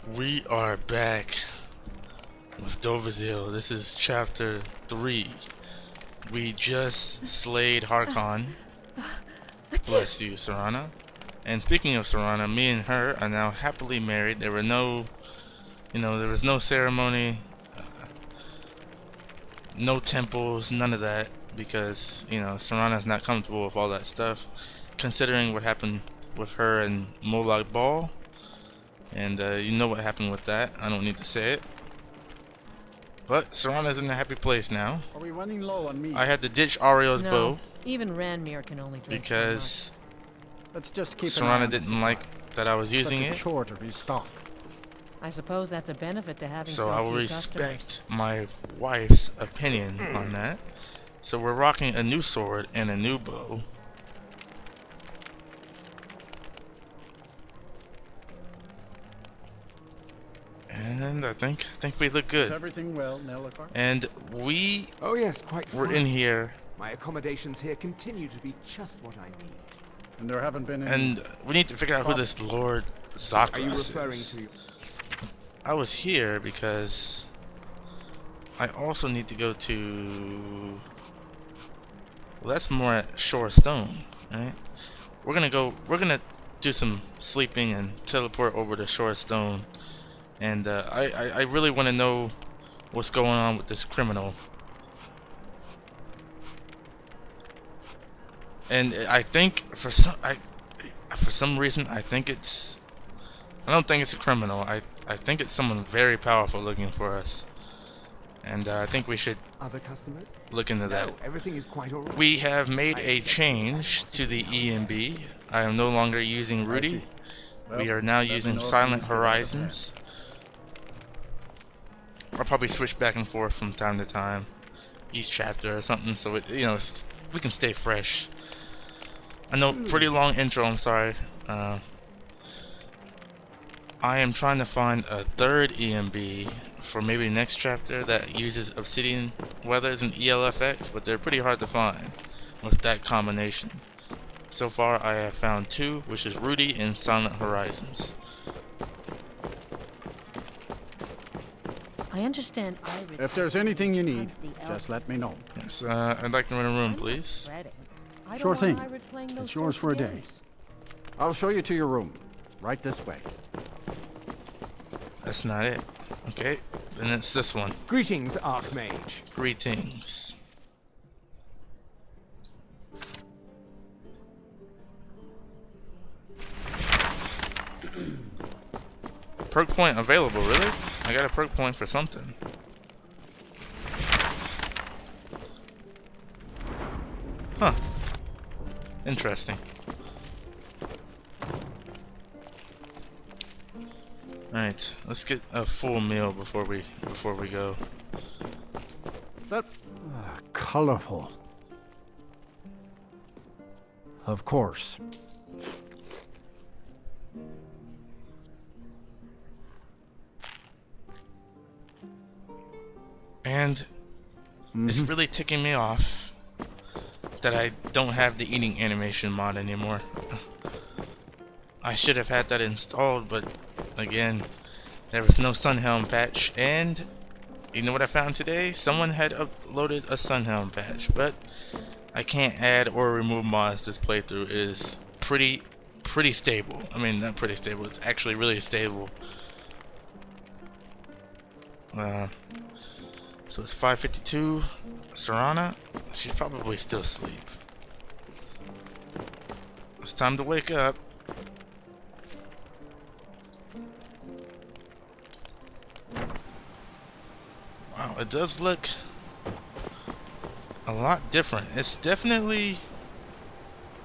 We are back with Dovazil. This is chapter 3. We just slayed Harkon. Bless you, Serana. And speaking of Serana, me and her are now happily married. There was no ceremony, no temples, none of that, because, Serana's not comfortable with all that stuff, considering what happened with her and Molag Bal. And you know what happened with that. I don't need to say it. But Serana's in a happy place now. Are we running low on meat? I had to ditch Ario's No, bow even Ranmir can only drink because Let's just keep an eye Serana on the didn't supply. like that I was using Such a it. chore to restock. I suppose that's a benefit to having So I will few respect my wife's opinion on that. So we're rocking a new sword and a new bow. And I think we look Is good. everything well, Nelakar? And we Oh yes, quite were fine. in here, My accommodations here continue to be just what I need. And there haven't been any... and we need to figure out who this Lord Are you Zakras referring is. to... I was here because I also need to go to... Well, that's more at Shore Stone, right? We're gonna do some sleeping and teleport over to Shore Stone. And I really want to know what's going on with this criminal. And I think for some reason I don't think it's a criminal. I think it's someone very powerful looking for us. And I think we should Other customers? look into that. No, everything is quite alright. We have made a change to the EMB. I am no longer using Rudy. We are now using Silent Horizons. I'll probably switch back and forth from time to time, each chapter or something, so it, we can stay fresh. I know, pretty long intro. I'm sorry. I am trying to find a third EMB for maybe next chapter that uses Obsidian Weathers and ELFX, but they're pretty hard to find with that combination. So far, I have found 2, which is Rudy and Silent Horizons. I understand If there's anything you need, just let me know. Yes, I'd like to rent a room, please. Sure thing. It's yours for a day. I'll show you to your room. Right this way. That's not it. Okay, then it's this one. Greetings, Archmage. Greetings. Perk point available, really? I got a perk point for something. Huh. Interesting. Alright, let's get a full meal before we go. That... colorful. Of course. And it's really ticking me off that I don't have the eating animation mod anymore. I should have had that installed, but again, there was no Sunhelm patch. And you know what I found today? Someone had uploaded a Sunhelm patch, but I can't add or remove mods. This playthrough is pretty stable. I mean, not pretty stable. It's actually really stable. So it's 5:52. Serana, she's probably still asleep. It's time to wake up. Wow, it does look a lot different. It's definitely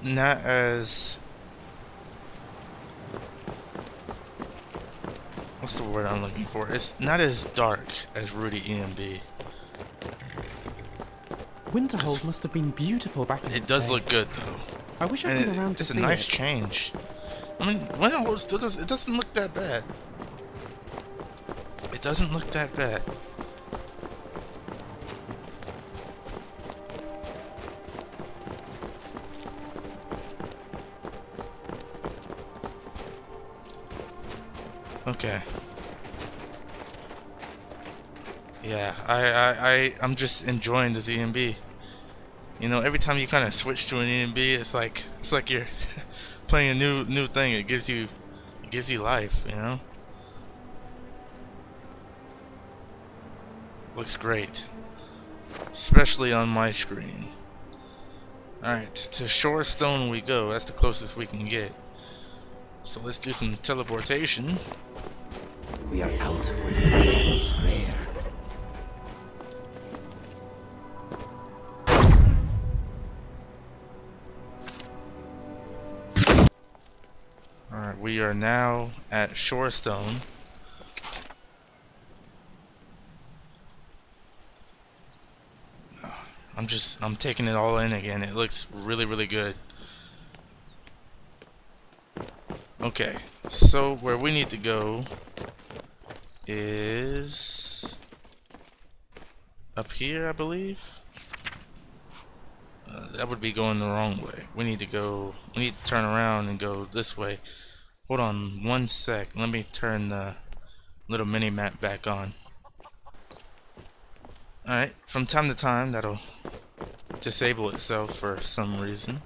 not as... What's the word I'm looking for? It's not as dark as Rudy EMB. Winterhold must have been beautiful back in It its does day. look good though. I wish I'd And been around to it's a see nice it. change. I mean, Winterhold still does. It doesn't look that bad. It doesn't look that bad. Okay. Yeah, I'm just enjoying the Z&B. You know, every time you kind of switch to an E&B, it's like you're playing a new thing. It gives you life, you know? Looks great. Especially on my screen. Alright, to Shorestone we go. That's the closest we can get. So let's do some teleportation. We are out where the rain is rare. Alright, we are now at Shorestone. I'm taking it all in again. It looks really, really good. Okay, so where we need to go is up here, I believe. That would be going the wrong way. We need to turn around and go this way. Hold on one sec. Let me turn the little mini map back on. Alright, from time to time that'll disable itself for some reason.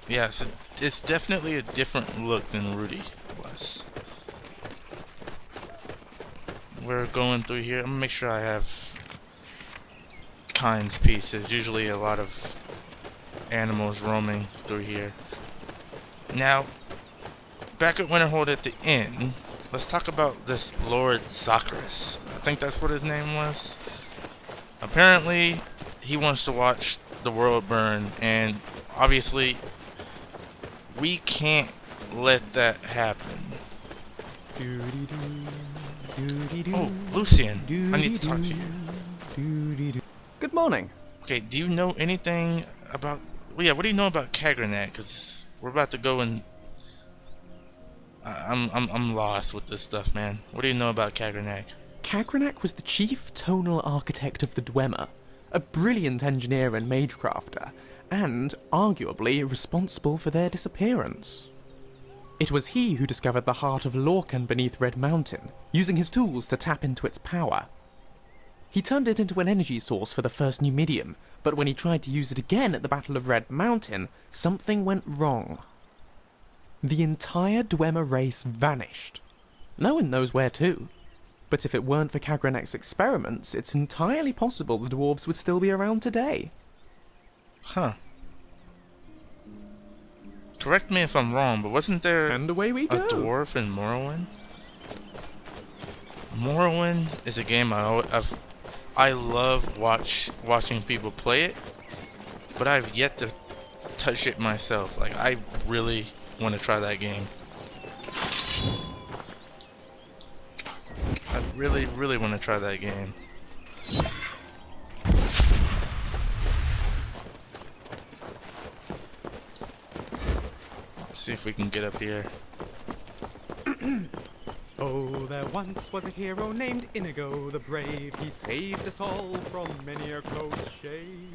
Yeah, so it's definitely a different look than Rudy was. We're going through here. I'm gonna make sure I have Kind's Peace. There's usually a lot of animals roaming through here. Now, back at Winterhold at the inn, let's talk about this Lord Zacharias. I think that's what his name was. Apparently, he wants to watch the world burn, and obviously, we can't let that happen. Oh, Lucian, I need to talk to you. Good morning. Okay, do you know anything about... Well, yeah, what do you know about Kaggernack? Because we're about to go and... I'm lost with this stuff, man. What do you know about Kaggernack? Kaggernack was the chief tonal architect of the Dwemer, a brilliant engineer and magecrafter, and arguably responsible for their disappearance. It was he who discovered the heart of Lorcan beneath Red Mountain, using his tools to tap into its power. He turned it into an energy source for the first Numidium, but when he tried to use it again at the Battle of Red Mountain, something went wrong. The entire Dwemer race vanished. No one knows where to. But if it weren't for Kaggernack's experiments, it's entirely possible the dwarves would still be around today. Huh. Correct me if I'm wrong, but wasn't there And away we go. a dwarf in Morrowind? Morrowind is a game I love watching people play it, but I've yet to touch it myself. Like, I really want to try that game. I really, really want to try that game. Let's see if we can get up here. Oh, there once was a hero named Inigo the Brave. He saved us all from many a close shave.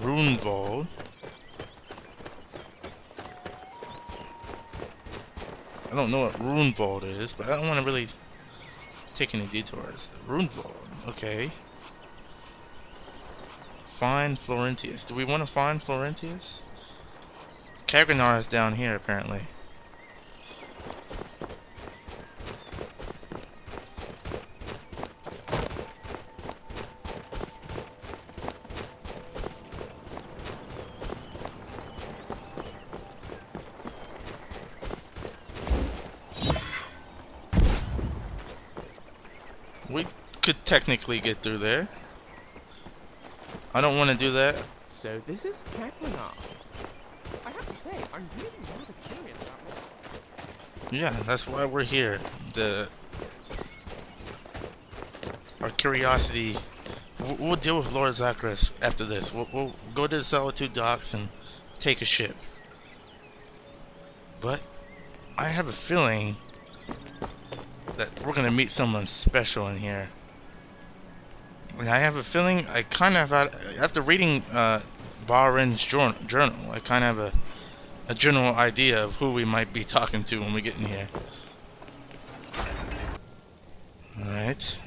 Runevald. I don't know what Runevald is, but I don't want to really take any detours. Runevald, okay. Find Florentius. Do we want to find Florentius? Kaggernack is down here, apparently. We could technically get through there. I don't want to do that. So this is Kaggernack. I have to say, I'm really rather curious about what... Yeah, that's why we're here. Our curiosity. We'll deal with Lord Zacharias after this. We'll go to the Solitude Docks and take a ship. But I have a feeling that we're gonna meet someone special in here. And I have a feeling I kind of after reading Barin's journal, I kind of have a general idea of who we might be talking to when we get in here. Alright.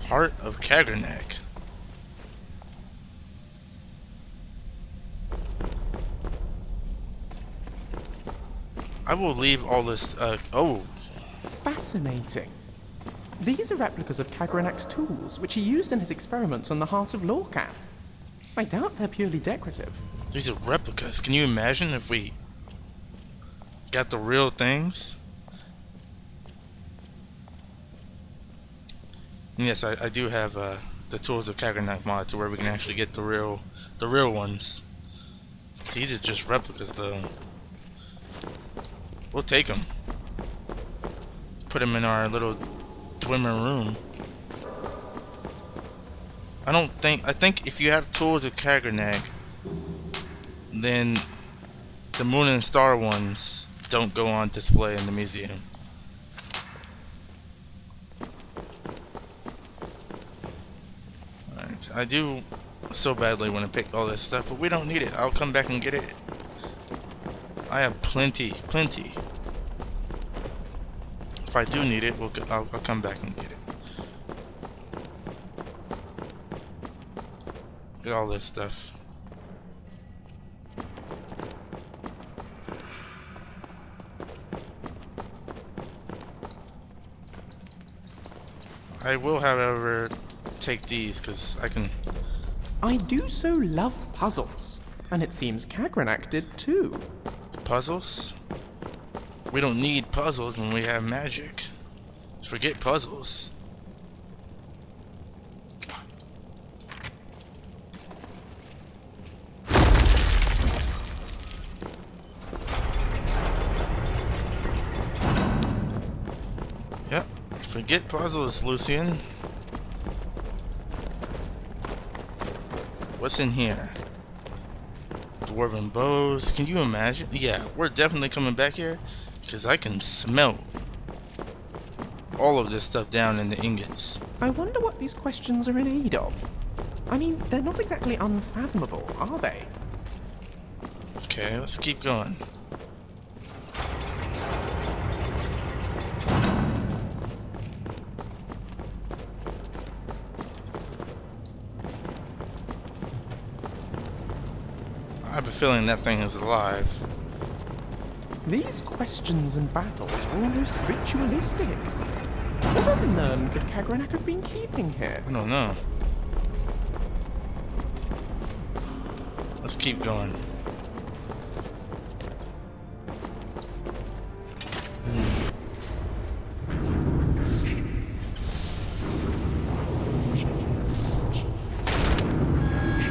Heart of Kaggernack. I will leave all this, oh. Fascinating. These are replicas of Kaggernack's tools, which he used in his experiments on the heart of Lorcan. I doubt they're purely decorative. These are replicas. Can you imagine if we got the real things? And yes, I do have the Tools of Kaggernack mod to where we can actually get the real ones. These are just replicas though. We'll take them. Put them in our little Dwemer room. I think if you have Tools of Kaggernack, then the Moon and Star ones don't go on display in the museum. Alright, I do so badly want to pick all this stuff, but we don't need it. I'll come back and get it. I have plenty. If I do need it, I'll come back and get it. Get all this stuff. I will, however, take these because I can. I do so love puzzles, and it seems Kaggernack did too. Puzzles? We don't need puzzles when we have magic. Forget puzzles. Yep, forget puzzles, Lucian. What's in here? Dwarven bows. Can you imagine? Yeah, we're definitely coming back here because I can smell all of this stuff down in the ingots. I wonder what these questions are in aid of. I mean, they're not exactly unfathomable, are they? Okay, let's keep going. I have a feeling that thing is alive. These questions and battles are almost ritualistic. What on earth could Kaggernack have been keeping here? I don't know. Let's keep going.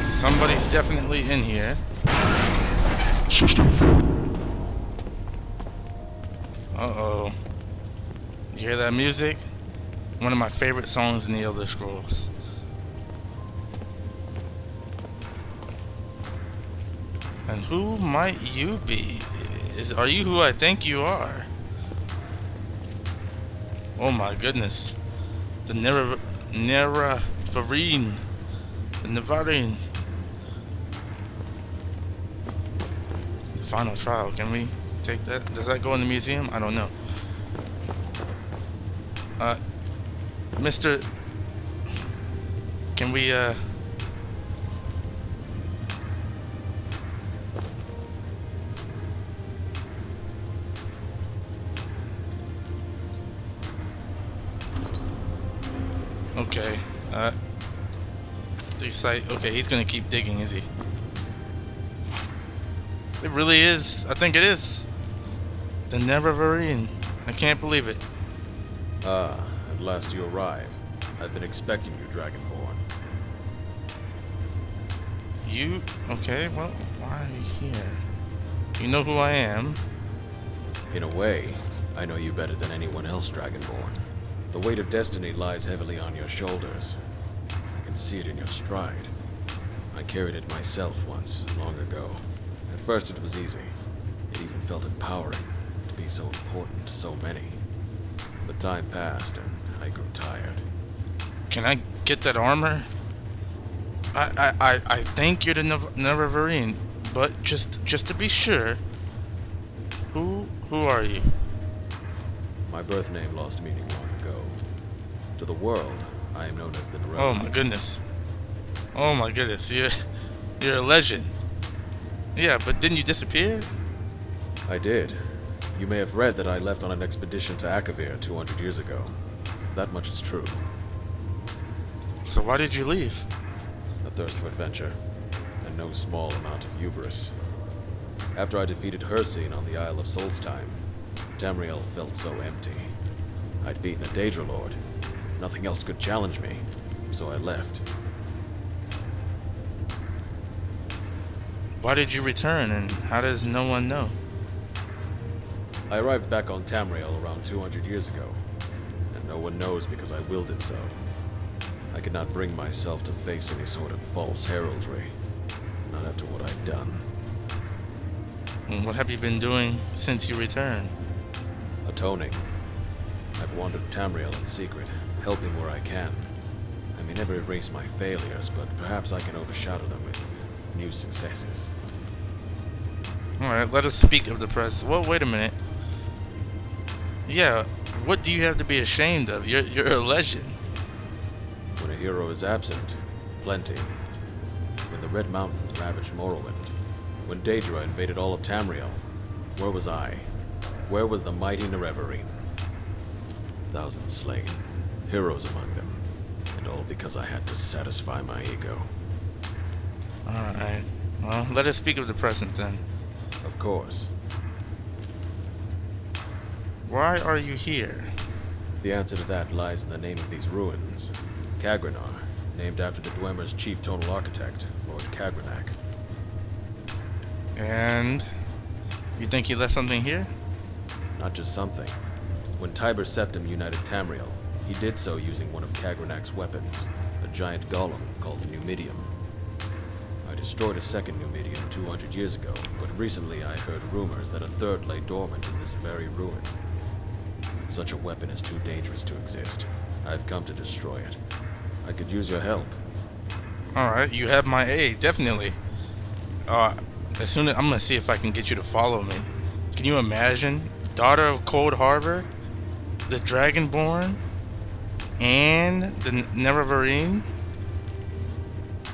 Somebody's definitely in here. Uh-oh. You hear that music? One of my favorite songs in the Elder Scrolls. And who might you be? Are you who I think you are? Oh my goodness. The Nerevarine. The Nerevarine. The final trial. Can we take that? Does that go in the museum? I don't know. Mr. Can we, okay, decide. Okay, he's gonna keep digging, is he? It really is. I think it is. The Nerevarine. I can't believe it. Ah, at last you arrive. I've been expecting you, Dragonborn. You? Okay, well, why are you here? You know who I am. In a way, I know you better than anyone else, Dragonborn. The weight of destiny lies heavily on your shoulders. I can see it in your stride. I carried it myself once, long ago. At first it was easy. It even felt empowering to be so important to so many. But time passed and I grew tired. Can I get that armor? I think you're the Nerevarine, but just to be sure, who are you? My birth name lost meaning long ago. To the world, I am known as the Nerevarine. Oh my goodness. Oh my goodness. You're a legend. Yeah, but didn't you disappear? I did. You may have read that I left on an expedition to Akavir 200 years ago. That much is true. So why did you leave? A thirst for adventure, and no small amount of hubris. After I defeated Hircine on the Isle of Solstheim, Tamriel felt so empty. I'd beaten a Daedra Lord. Nothing else could challenge me, so I left. Why did you return, and how does no one know? I arrived back on Tamriel around 200 years ago, and no one knows because I willed it so. I could not bring myself to face any sort of false heraldry, not after what I'd done. And what have you been doing since you returned? Atoning. I've wandered Tamriel in secret, helping where I can. I may never erase my failures, but perhaps I can overshadow them with new successes. Alright, let us speak of the present. Well, wait a minute. Yeah, what do you have to be ashamed of? You're a legend. When a hero is absent, plenty. When the Red Mountain ravaged Morrowind, when Daedra invaded all of Tamriel, where was I? Where was the mighty Nerevarine? Thousands slain, heroes among them, and all because I had to satisfy my ego. Alright, well, let us speak of the present then. Of course. Why are you here? The answer to that lies in the name of these ruins. Kaggernack, named after the Dwemer's chief tonal architect, Lord Kaggernack. And you think he left something here? Not just something. When Tiber Septim united Tamriel, he did so using one of Kaggernack's weapons, a giant golem called the Numidium. I destroyed a second Numidium 200 years ago, but recently I heard rumors that a third lay dormant in this very ruin. Such a weapon is too dangerous to exist. I've come to destroy it. I could use your help. Alright, you have my aid, definitely. As soon as I'm gonna see if I can get you to follow me. Can you imagine? Daughter of Cold Harbor, the Dragonborn, and the Nerevarine?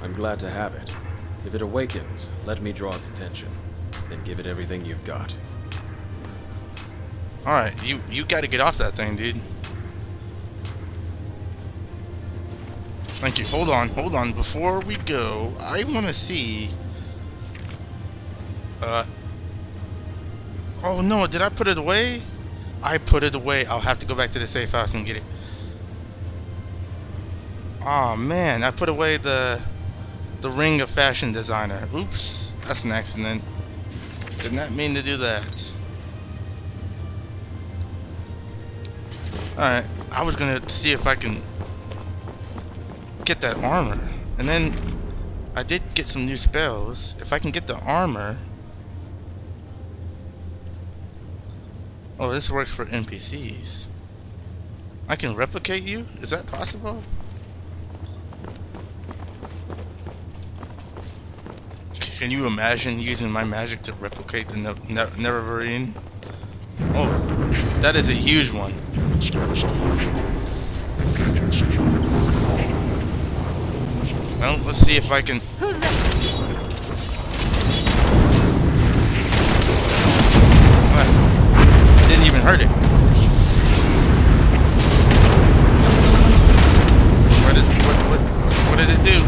I'm glad to have it. If it awakens, let me draw its attention. Then give it everything you've got. Alright, you gotta get off that thing, dude. Thank you. Hold on. Before we go, I wanna see... Oh no, did I put it away? I put it away. I'll have to go back to the safe house and get it. Oh man, I put away the ring of fashion designer. Oops, that's an accident. Did not mean to do that. Alright, I was gonna see if I can get that armor. And then I did get some new spells. If I can get the armor... Oh, this works for NPCs. I can replicate you? Is that possible? Can you imagine using my magic to replicate the Nerevarine? Oh, that is a huge one. Well, let's see if I can... Who's that? Didn't even hurt it. What did it do?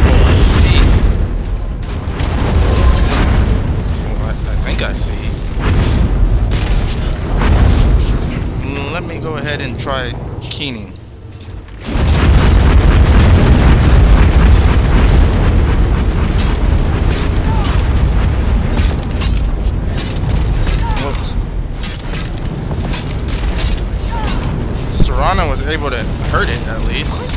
Oh, I see. Oh, I think I see. Let me go ahead and try keening. Serana was able to hurt it, at least.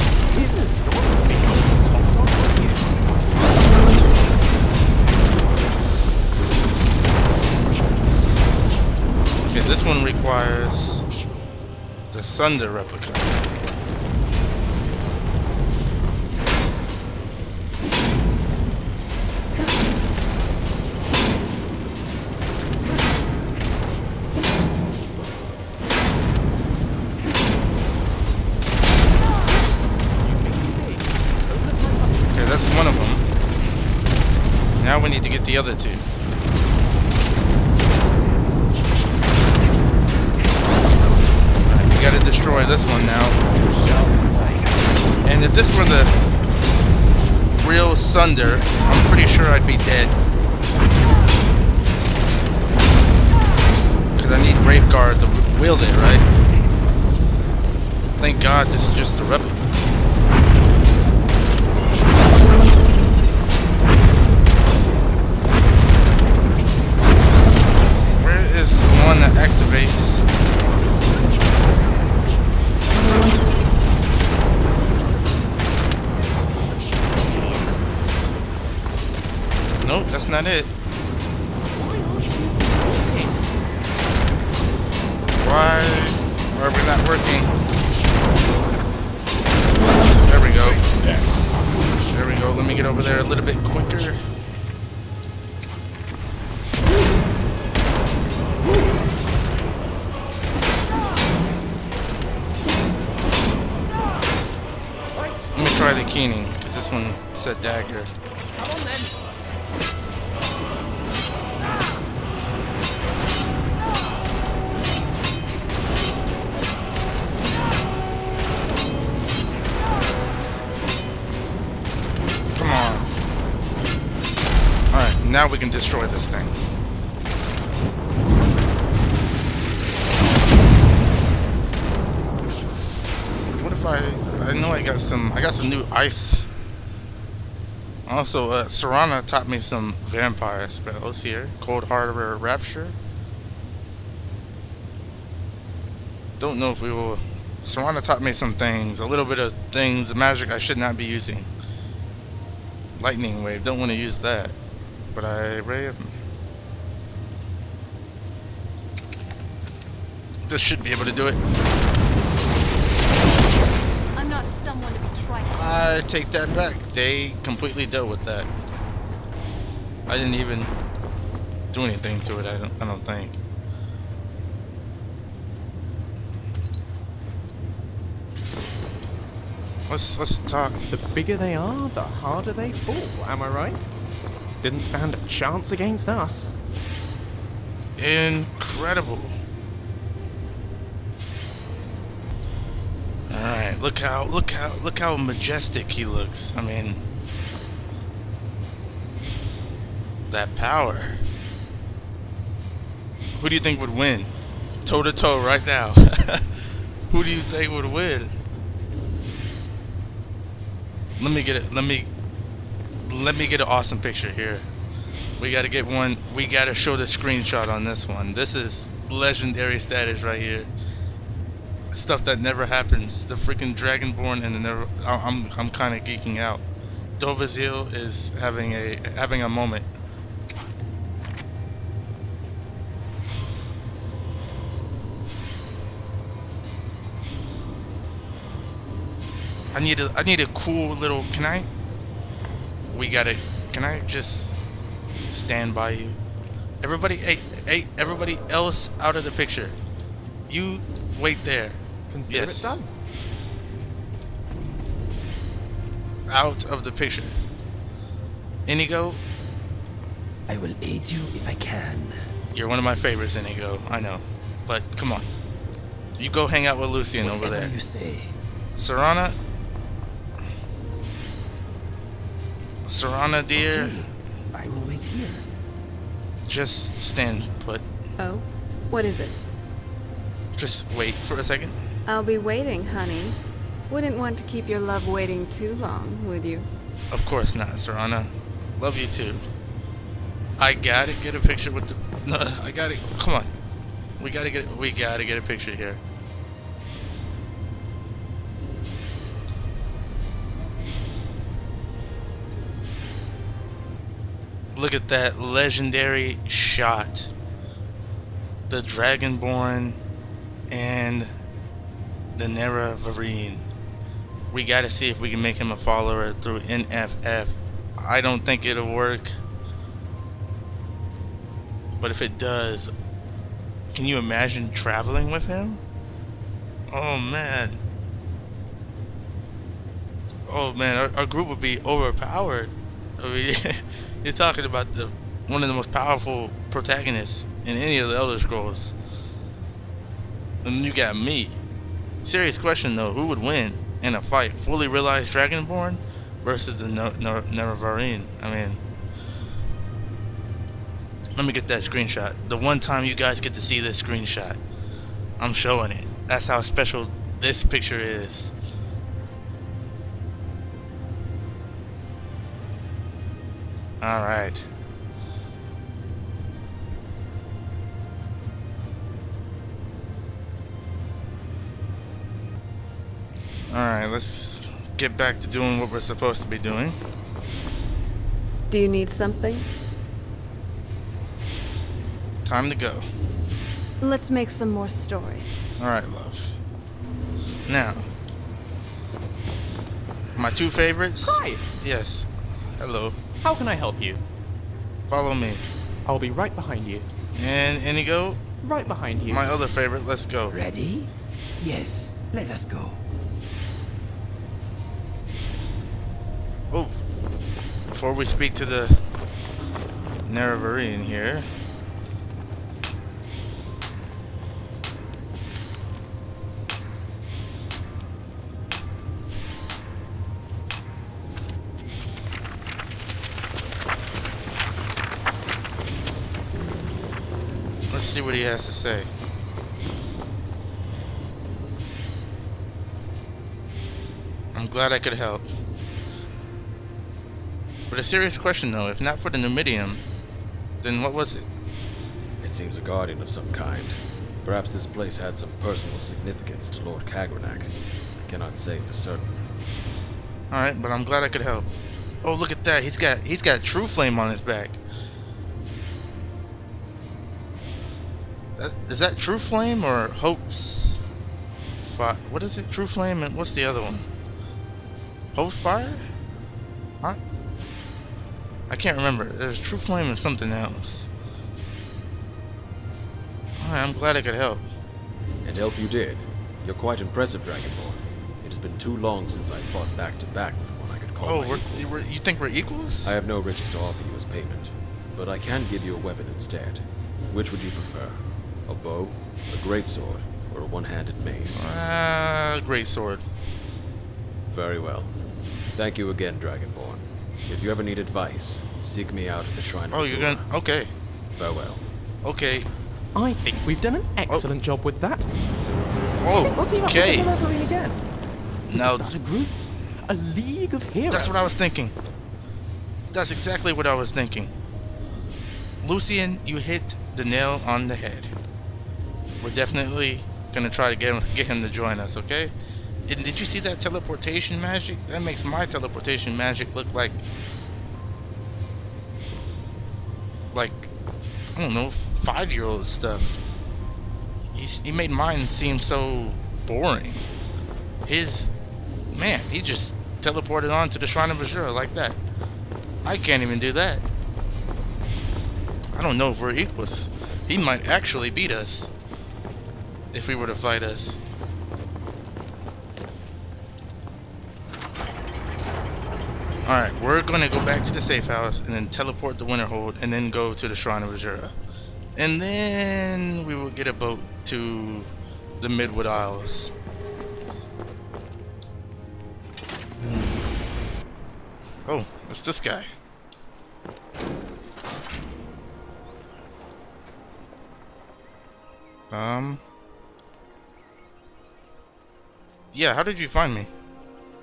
Okay, this one requires the Sunder replica. Okay, that's one of them. Now we need to get the other two. Gotta destroy this one now. And if this were the real Sunder, I'm pretty sure I'd be dead. Because I need Graveguard to wield it, right? Thank God this is just a replica. Where is the one that activates? Nope, that's not it. Why are we not working? There we go. There we go. Let me get over there a little bit quicker. Let me try the keening, because this one said dagger. Now we can destroy this thing. What if I know I got some new ice. Also, Serana taught me some vampire spells here. Cold Harbor Rapture. Don't know if we will. Serana taught me some things, a little bit of things, magic I should not be using. Lightning Wave, don't want to use that. But this should be able to do it. I'm not someone to be trifled. I take that back. They completely dealt with that. I didn't even do anything to it. I don't think. Let's talk. The bigger they are, the harder they fall. Am I right? Didn't stand a chance against us. Incredible. Alright, look how majestic he looks. I mean, that power. Who do you think would win? Toe to toe right now. Who do you think would win? Let me get it. Let me get an awesome picture here. We gotta get one. We gotta show the screenshot on this one. This is legendary status right here. Stuff that never happens. The freaking Dragonborn and the never. I'm kind of geeking out. Dovazil is having a moment. I need a cool little. Can I? We got it. Can I just stand by you? Everybody, hey, everybody else out of the picture. You wait there. Consider it done. Out of the picture. Inigo, I will aid you if I can. you're one of my favorites, Inigo. I know. But come on. You go hang out with Lucian over there. Whatever you say. Serana, dear. Okay. I will wait here. Just stand put. Oh? What is it? Just wait for a second. I'll be waiting, honey. Wouldn't want to keep your love waiting too long, would you? Of course not, Serana. Love you too. I gotta get a picture with the. No, I gotta. Come on. We gotta get a picture here. Look at that legendary shot. the Dragonborn and the Nerevarine. We gotta see if we can make him a follower through NFF. I don't think it'll work, but if it does, can you imagine traveling with him? Oh man. Oh man, our group would be overpowered. I mean, you're talking about one of the most powerful protagonists in any of the Elder Scrolls. And you got me. Serious question though, who would win in a fight? Fully realized Dragonborn versus the Nerevarine? I mean, let me get that screenshot. The one time you guys get to see this screenshot, I'm showing it. That's how special this picture is. Alright. Alright, let's get back to doing what we're supposed to be doing. Do you need something? Time to go. Let's make some more stories. Alright, love. Now, my two favorites. Hi! Yes. Hello. How can I help you? Follow me. I'll be right behind you. And Inigo? Right behind you. My other favorite, let's go. Ready? Yes, let us go. Oh, before we speak to the Nerevarine here. Let's see what he has to say. I'm glad I could help. But a serious question though, if not for the Numidium, then what was it? It seems a guardian of some kind. Perhaps this place had some personal significance to Lord Kaggernack. I cannot say for certain. Alright, but I'm glad I could help. Oh, look at that. He's got True Flame on his back. Is that True Flame or Hope's Fire? What is it? True Flame and what's the other one? Hope's Fire? Huh? I can't remember. There's True Flame and something else. Alright, I'm glad I could help. And help you did. You're quite impressive, Dragonborn. It has been too long since I fought back to back with one I could call my equal. You think we're equals? I have no riches to offer you as payment, but I can give you a weapon instead. Which would you prefer? A bow, a greatsword, or a one-handed mace? Greatsword. Very well. Thank you again, Dragonborn. If you ever need advice, seek me out at the Shrine of Oh, you're gonna... Okay. Farewell. Okay. I think we've done an excellent job with that. Oh, We'll team up okay. with the Nerevarine again. Now, Start a group. A league of heroes. that's what I was thinking. That's exactly what I was thinking. Lucian, you hit the nail on the head. We're definitely gonna try to get him to join us, okay? And did you see that teleportation magic? That makes my teleportation magic look like I don't know, 5-year-old stuff. He made mine seem so boring. He just teleported on to the Shrine of Azura like that. I can't even do that. I don't know if we're equals. He might actually beat us if we were to fight us. Alright, we're gonna go back to the safe house and then teleport to Winterhold and then go to the Shrine of Azura. And then we will get a boat to the Midwood Isles. Oh, it's this guy. Yeah, how did you find me?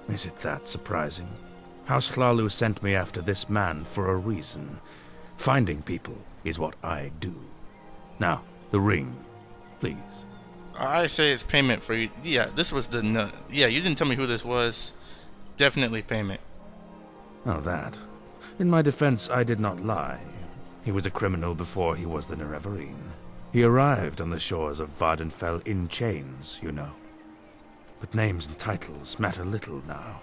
Is it that surprising? House Hlalu sent me after this man for a reason. Finding people is what I do. Now, the ring, please. I say it's payment for you. Yeah, this was the... Yeah, you didn't tell me who this was. Definitely payment. Oh, that. In my defense, I did not lie. He was a criminal before he was the Nerevarine. He arrived on the shores of Vardenfell in chains, you know. But names and titles matter little now.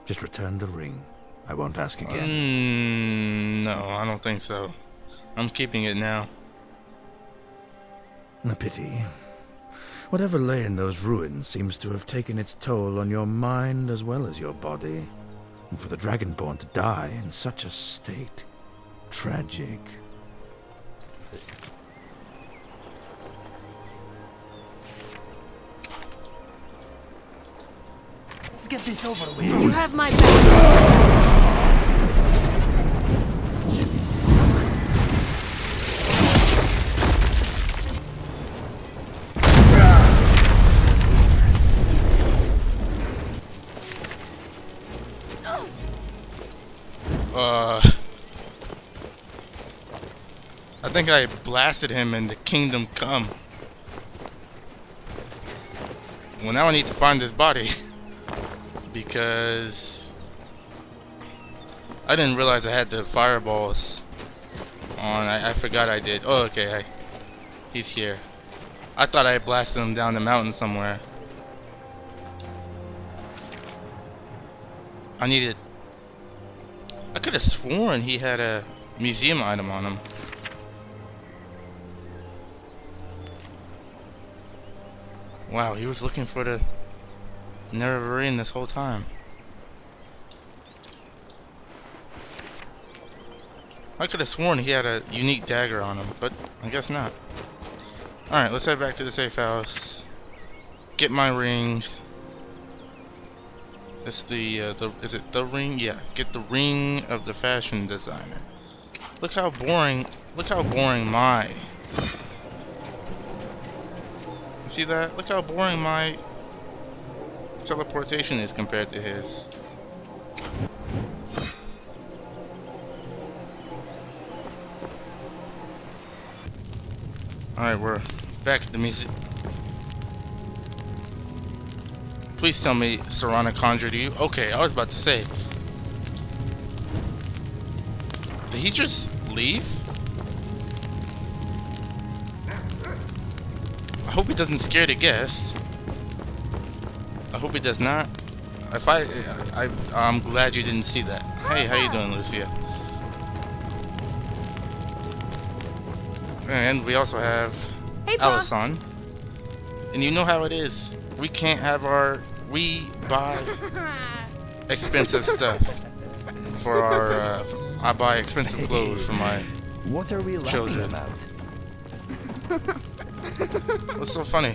Just return the ring. I won't ask again. No, I don't think so. I'm keeping it now. A pity. Whatever lay in those ruins seems to have taken its toll on your mind as well as your body. And for the Dragonborn to die in such a state. Tragic. Let's get this over with. You have my back. I think I blasted him in the Kingdom Come. Well, now I need to find his body. Because I didn't realize I had the fireballs on. I forgot I did. Oh, okay. He's here. I thought I blasted him down the mountain somewhere. I could have sworn he had a museum item on him. Wow, he was looking for the Nerevarine this whole time. I could have sworn he had a unique dagger on him, but I guess not. Alright, let's head back to the safe house. Get my ring. It's is it the ring? Yeah, get the ring of the fashion designer. Look how boring my... You see that? Look how boring my teleportation is compared to his. Alright, we're back at the museum. Please tell me Serana conjured you. Okay, I was about to say. Did he just leave? I hope he doesn't scare the guest. I hope he does not. If I'm glad you didn't see that. Hey, how you doing, Lucia? And we also have Allison. And you know how it is. We can't have we buy expensive stuff for our, I buy expensive clothes for my What are we children. laughing about? What's so funny?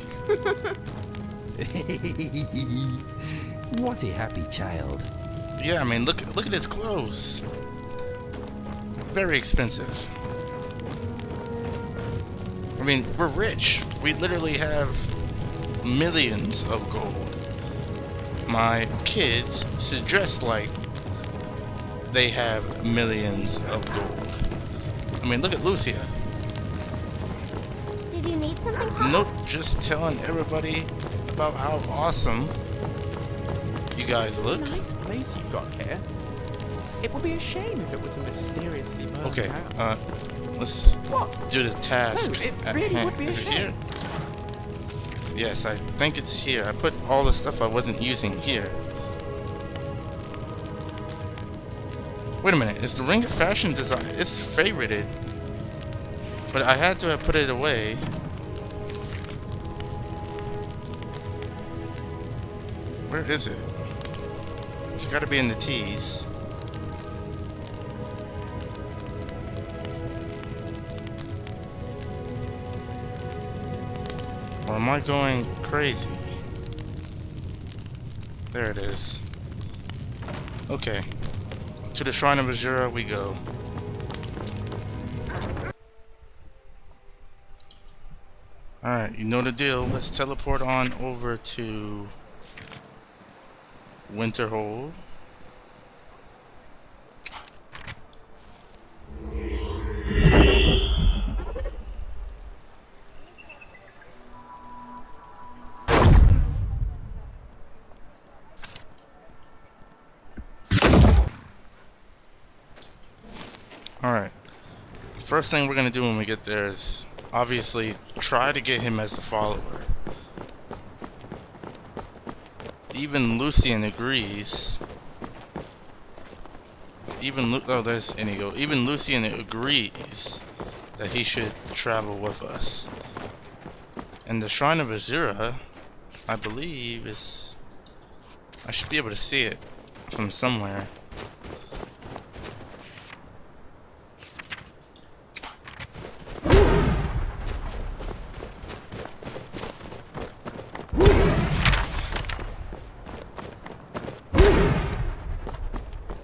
What a happy child. Yeah, I mean, look at his clothes. Very expensive. I mean, we're rich. We literally have millions of gold. My kids should dress like they have millions of gold. I mean, look at Lucia. Did you need something, Papa? Nope, just telling everybody about how awesome you guys look. Nice place you've got here. It would be a shame if it were to mysteriously burn Okay, down. let's What? do the task. No, it really would be a Is it shame. here? Yes, I think it's here. I put all the stuff I wasn't using here. Wait a minute, is the ring of fashion design? It's favorited. But I had to have put it away. Where is it? It's gotta be in the T's. Or am I going crazy? There it is. Okay. To the Shrine of Azura we go. Alright, you know the deal. Let's teleport on over to Winterhold. Alright. First thing we're gonna do when we get there is obviously try to get him as a follower. Even Lucian agrees. Oh, there's Inigo. Even Lucian agrees that he should travel with us. And the Shrine of Azura, I believe, is... I should be able to see it from somewhere.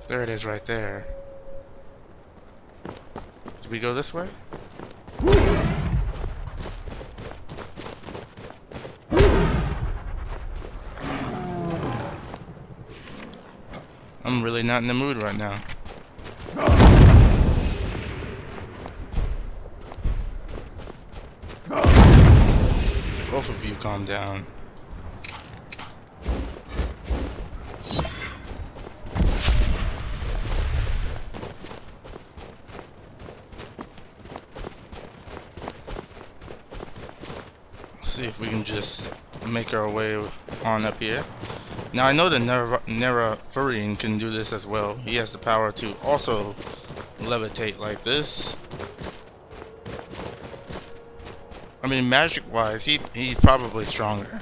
There it is right there. Do we go this way? I'm really not in the mood right now. Both of you calm down. See if we can just make our way on up here. Now I know that Nerevarine can do this as well. He has the power to also levitate like this. I mean, magic-wise, he's probably stronger.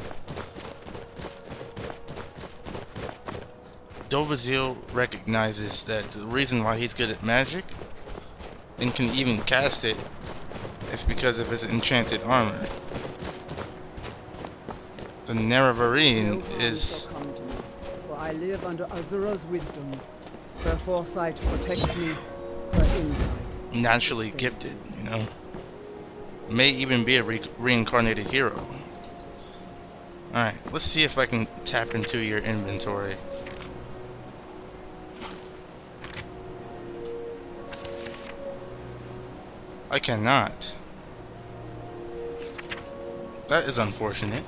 Dovazil recognizes that the reason why he's good at magic and can even cast it is because of his enchanted armor. The Nerevarine is... For I live under Azura's wisdom. Her foresight protects me, her insight. Naturally gifted, you know. May even be a reincarnated hero. Alright, let's see if I can tap into your inventory. I cannot. That is unfortunate.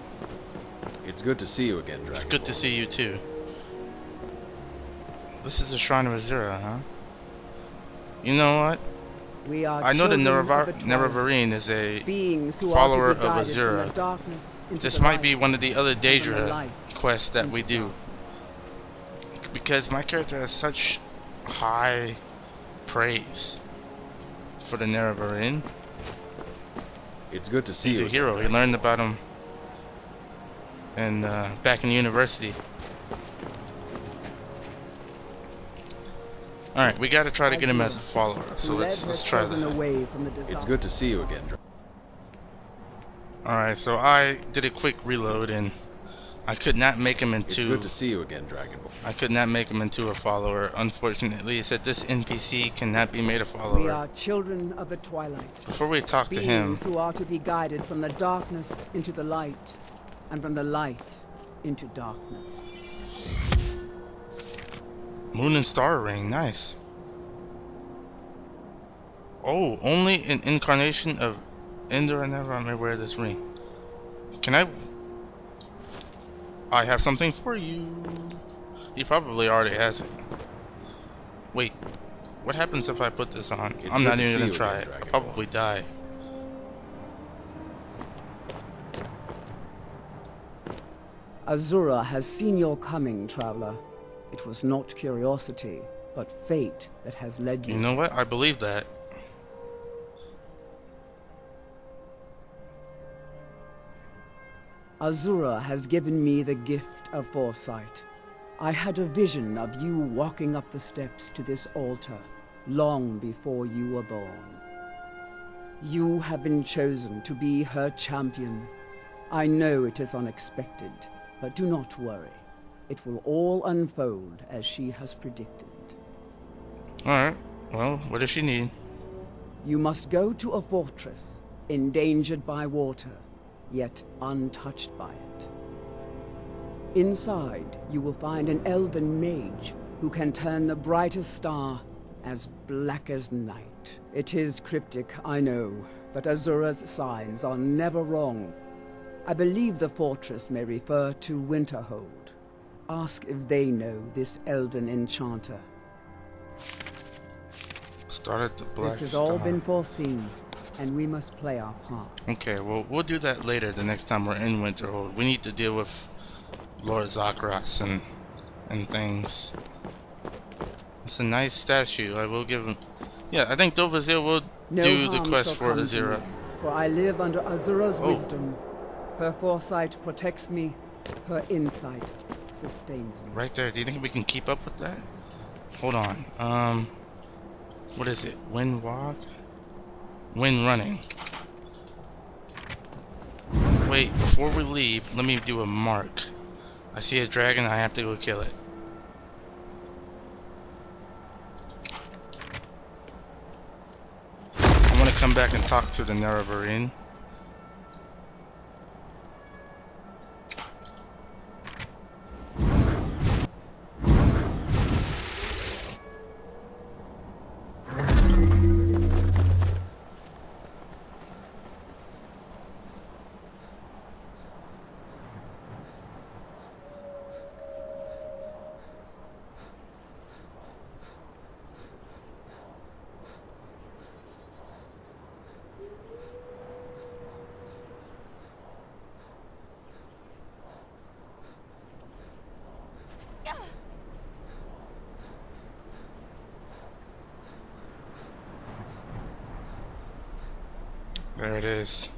It's good to see you again, Dragonborn. It's good to see you too. This is the Shrine of Azura, huh? You know what? I know that Nerevarine is a follower of Azura. This might be one of the other Daedra quests that we do. Because my character has such high praise for the Nerevarine. It's good to see you. He's a hero. He learned about him and back in university. Alright, we gotta try to get him as a follower, so let's try that. It's good to see you again. Alright, so I did a quick reload and I could not make him into... It's good to see you again, Dragonborn. I could not make him into a follower. Unfortunately, it said this NPC cannot be made a follower. We are children of the Twilight. Before we talk to him... Beings who are to be guided from the darkness into the light, and from the light into darkness. Moon and Star Ring, nice. Oh, only an incarnation of Ender and Never may wear this ring. Can I have something for you. He probably already has it. Wait, what happens if I put this on? I'm not even gonna try it. I'll probably die. Azura has seen your coming, traveler. It was not curiosity, but fate that has led you. You know what? I believe that. Azura has given me the gift of foresight. I had a vision of you walking up the steps to this altar, long before you were born. You have been chosen to be her champion. I know it is unexpected, but do not worry. It will all unfold as she has predicted. Alright, well, what does she need? You must go to a fortress, endangered by water, yet untouched by it. Inside, you will find an elven mage who can turn the brightest star as black as night. It is cryptic, I know, but Azura's signs are never wrong. I believe the fortress may refer to Winterhold. Ask if they know this elven enchanter. Started the black This has star. all been foreseen. and we must play our part. Okay, well, we'll do that later the next time we're in Winterhold. We need to deal with Lord Zakras and things. It's a nice statue. I will give him... Yeah, I think Dovazir will do the quest for Azura. For I live under Azura's wisdom. Her foresight protects me. Her insight sustains me. Right there. Do you think we can keep up with that? Hold on. What is it? Wind walk? Wind running. Wait, before we leave, let me do a mark. I see a dragon, I have to go kill it. I want to come back and talk to the Nerevarine. There it is.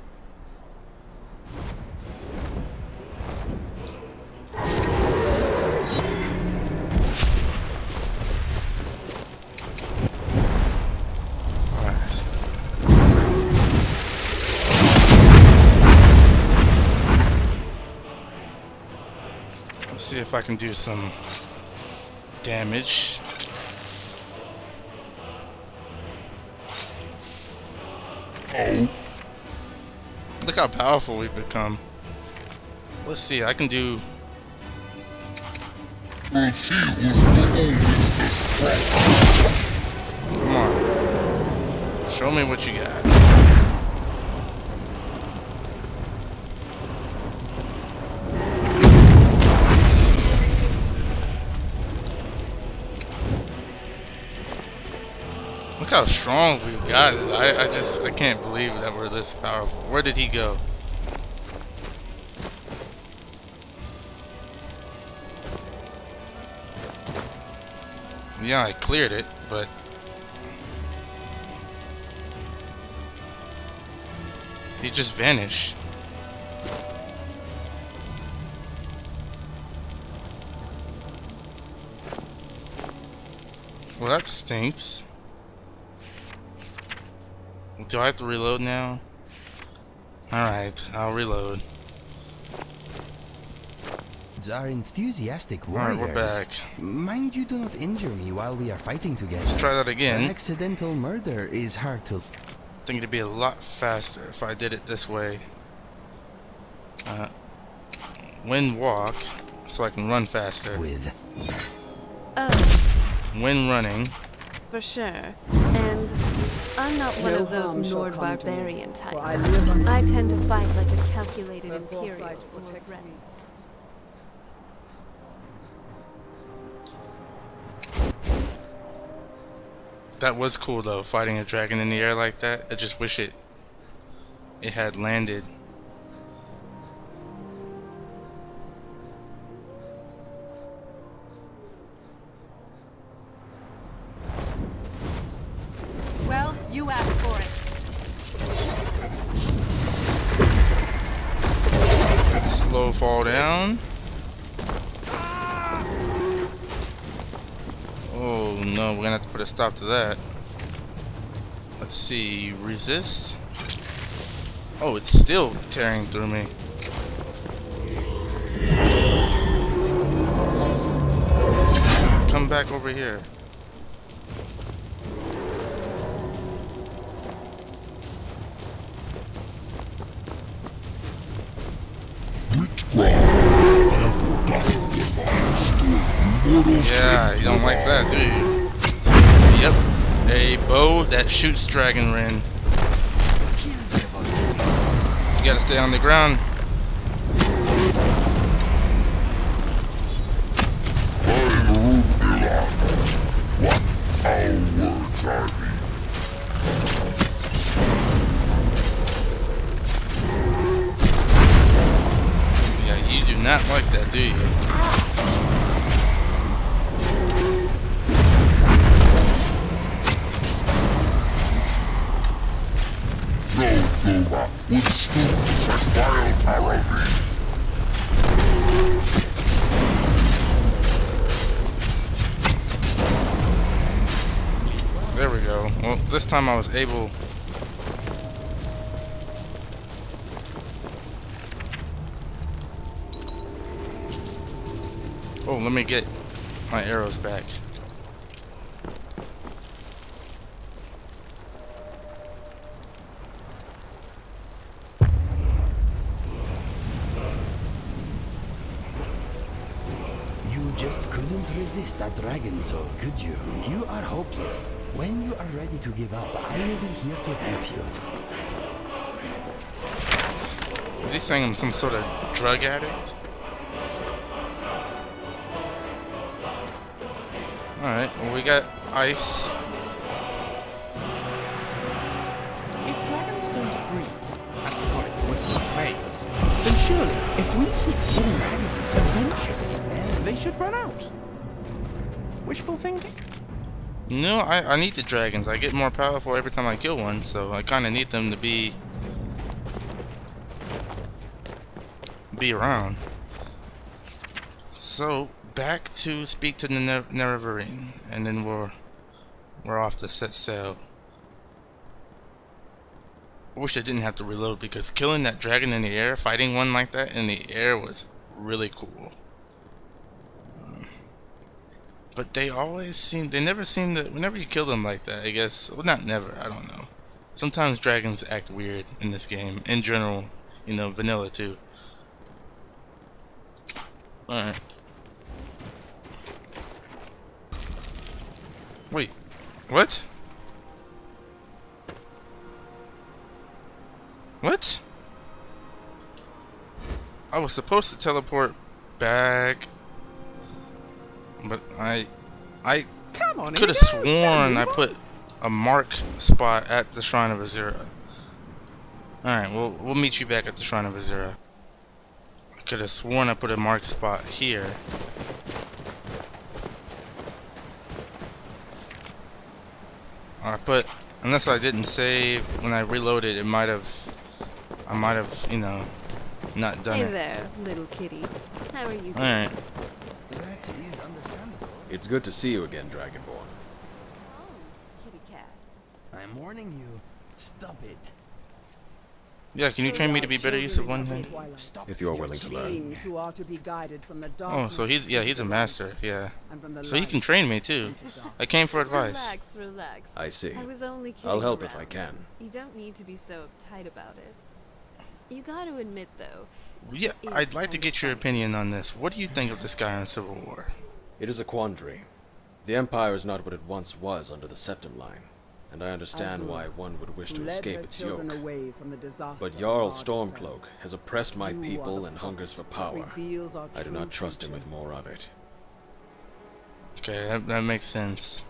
Alright. Let's see if I can do some damage. Oh. Look how powerful we've become. Let's see, I can do... Come on. Show me what you got. Look how strong we've got it. I can't believe that we're this powerful. Where did he go? Yeah, I cleared it, but he just vanished. Well, that stinks. Do I have to reload now? Alright, I'll reload. Our enthusiastic warriors. Alright, we're back. Mind you do not injure me while we are fighting together. Let's try that again. An accidental murder is hard to... I think it'd be a lot faster if I did it this way. Wind walk, so I can run faster. Wind running. For sure. And I'm not one of those Nord barbarian types. I tend to fight like a calculated Imperial or Red. That was cool though, fighting a dragon in the air like that. I just wish it had landed. Well, you asked for it. Slow fall down. Oh no, we're gonna have to put a stop to that. Let's see, resist. Oh, it's still tearing through me. Come back over here. Yeah, you don't like that, do you? Yep, a bow that shoots Dragonborn. You gotta stay on the ground. not like that, do you? No Nova would stoop to such vile tyranny. There we go. Well, this time I was able. Oh, let me get my arrows back. You just couldn't resist that dragon soul, could you? You are hopeless. When you are ready to give up, I will be here to help you. Is he saying I'm some sort of drug addict? Alright, well, we got ice. If dragons don't breed at the point Western slaves, then surely, if we keep killing dragons, eventually they should run out. Wishful thinking? No, I need the dragons. I get more powerful every time I kill one, so I kind of need them to be around. So back to speak to the Nerevarine, and then we're off to set sail. I wish I didn't have to reload, because killing that dragon in the air, fighting one like that in the air, was really cool. But they never seem to, whenever you kill them like that, I guess, well, not never, I don't know. Sometimes dragons act weird in this game, in general, you know, vanilla too. Alright. Wait, what? What? I was supposed to teleport back, but I could have sworn I put a mark spot at the Shrine of Azura. Alright, we'll meet you back at the Shrine of Azura. I could have sworn I put a mark spot here. Unless I didn't save when I reloaded, I might have, you know, not done it. Hey there, little kitty. How are you doing? Alright. That is understandable. It's good to see you again, Dragonborn. Oh, kitty cat. I'm warning you. Stop it. Yeah, can you train me to be better use of one hand? If you're willing to learn. Beings who are to be guided from the Oh, so he's a master, yeah. and from the So he light can train me too. I came for advice. Relax. I see. I was only kidding I'll help around. if I can. You don't need to be so uptight about it. You got to admit, though. Yeah, I'd like to get your opinion on this. What do you think of the Skyrim Civil War? It is a quandary. The Empire is not what it once was under the Septim Line, and I understand why one would wish to escape its yoke. But Jarl Stormcloak has oppressed my people and hungers for power. I do not trust him with more of it. Okay, that makes sense.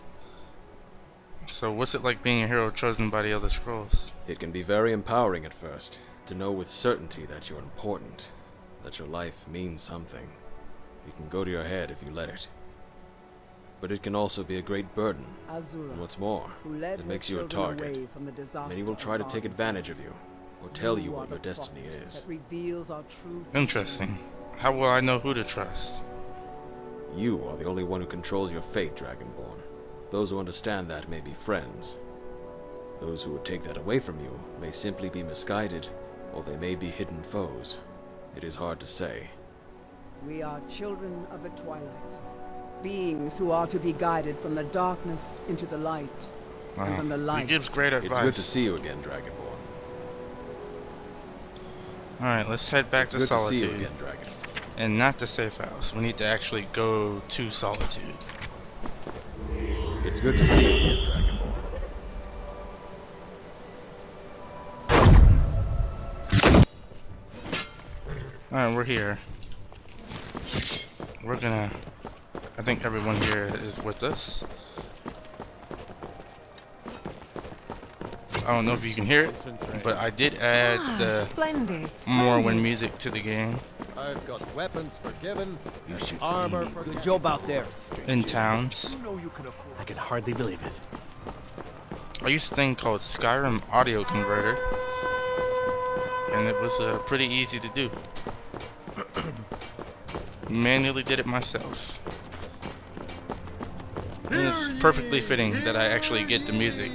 So what's it like being a hero chosen by the Elder Scrolls? It can be very empowering at first, to know with certainty that you're important, that your life means something. It can go to your head if you let it. But it can also be a great burden, and what's more, it makes you a target. Many will try to take advantage of you, or tell you what your destiny is. Interesting. How will I know who to trust? You are the only one who controls your fate, Dragonborn. Those who understand that may be friends. Those who would take that away from you may simply be misguided, or they may be hidden foes. It is hard to say. We are children of the Twilight. Beings who are to be guided from the darkness into the light. Wow. And from the light. He gives great advice. It's good to see you again, Dragonborn. Alright, let's head back to Solitude. To see you again, Dragonborn. And not the safe house. We need to actually go to Solitude. It's good to see you again, Dragonborn. Alright, we're here. We're gonna... I think everyone here is with us. I don't know if you can hear it, but I did add the splendid, Morrowind music to the game. I've got weapons forgiven. You should armor see. for Good job out there. In towns. I can hardly believe it. I used a thing called Skyrim audio converter, and it was pretty easy to do. Manually did it myself. And it's perfectly fitting that I actually get the music.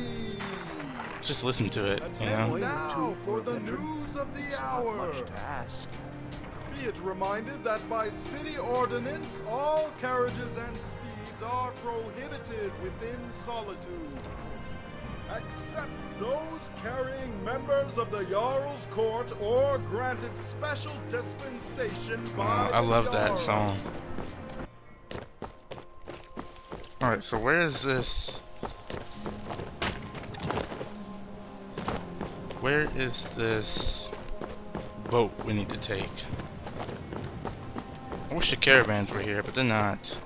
Just listen to it, you know? Now for the news of the hour. Be it reminded that by city ordinance, all carriages and steeds are prohibited within Solitude, except those carrying members of the Jarl's court or granted special dispensation by I love the that Jarl. song. Alright, so where is this? Where is this boat we need to take? I wish the caravans were here, but they're not.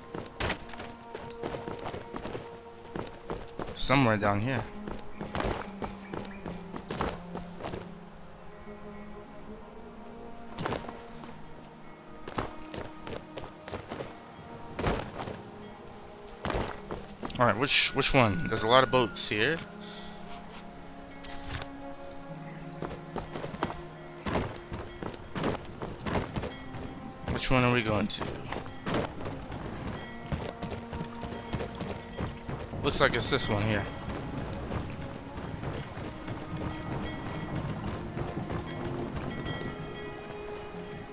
It's somewhere down here. Alright, which one? There's a lot of boats here. Which one are we going to? Looks like it's this one here.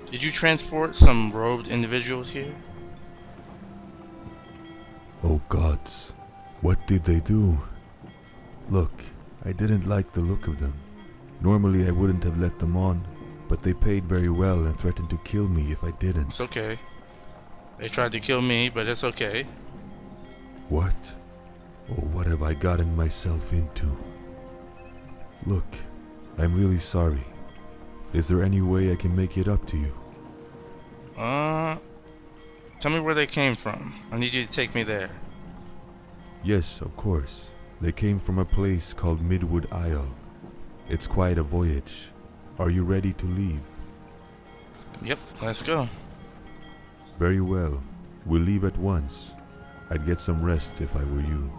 Did you transport some robed individuals here? Oh gods, what did they do? Look, I didn't like the look of them. Normally I wouldn't have let them on, but they paid very well and threatened to kill me if I didn't. It's okay. They tried to kill me, but it's okay. What? Oh, what have I gotten myself into? Look, I'm really sorry. Is there any way I can make it up to you? Tell me where they came from. I need you to take me there. Yes, of course. They came from a place called Midwood Isle. It's quite a voyage. Are you ready to leave? Yep, let's go. Very well. We'll leave at once. I'd get some rest if I were you.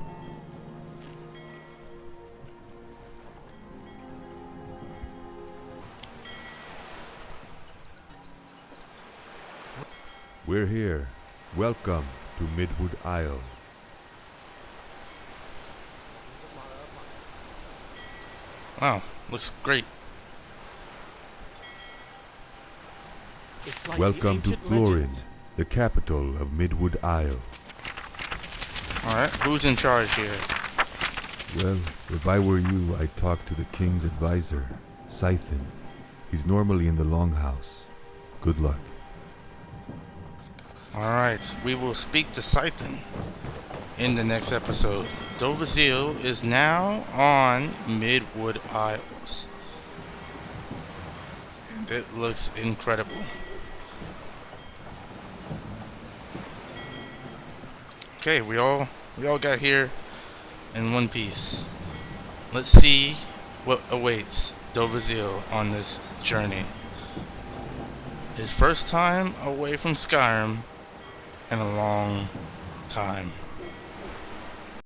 We're here. Welcome to Midwood Isle. Wow, looks great. Like welcome to Florin, the capital of Midwood Isle. Alright, who's in charge here? Well, if I were you, I'd talk to the king's advisor, Scythen. He's normally in the Longhouse. Good luck. Alright, we will speak to Scythen in the next episode. Dovazil is now on Midwood Isles. And it looks incredible. Okay, we all got here in one piece. Let's see what awaits Dovazil on this journey. His first time away from Skyrim in a long time.